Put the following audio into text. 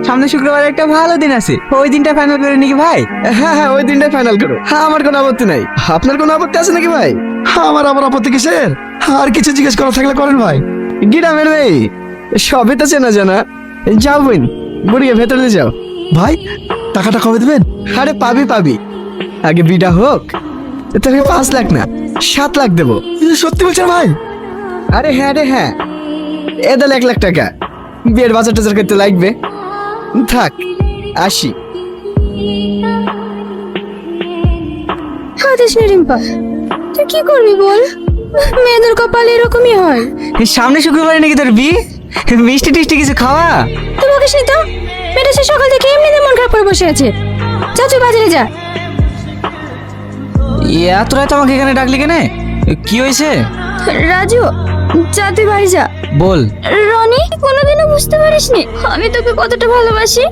সামনে শুক্রবার একটা ভালো দিন আছে, ওই দিনটা ফাইনাল করে নাকি ভাই? হ্যাঁ হ্যাঁ, ওই দিনটাই ফাইনাল করো। হ্যাঁ, আমার কোনো আপত্তি নাই। আপনার কোনো আপত্তি আছে নাকি ভাই? আমার আবার আপত্তি কিসের? আর কিছু জিজ্ঞেস করা থাকলে করেন ভাই। গ্রামের মেয়ে, সবই তো চেনা জানা। যাও বোন, বুড়িকে ভেতরে যাও। ভাই, টাকাটা কবে দেবেন? আরে পাবি পাবি, আগে বিটা হোক। তোকে 5 লাখ না 7 লাখ দেবো। সত্যি বলছেন ভাই? আরে হ্যাঁ রে হ্যাঁ, এদের 1 লাখ টাকা বিয়ের বাজার টাজার করতে লাগবে। থাক, আসি। হাতিস না রিম্পা, তুই কি করবি বল? মেয়েদের কপালে এরকমই হয়। সামনে শুক্রবারে নাকি তোর বিয়ে? মিষ্টি টিষ্টি কিছু খাওয়া। তুই বকিস নি তো, মেয়েটা সে সকাল থেকে এমনিতে মন খারাপ করে বসে আছে। যা তুই বাজারে যা। এত রাত আমাকে এখানে ডাকলি কেন? কি হয়েছে? রাজু, যা তুই বাড়ি যা। বল। রনি, কোনোদিনও বুঝতে পারিসনি আমি তোকে কতটা ভালোবাসি।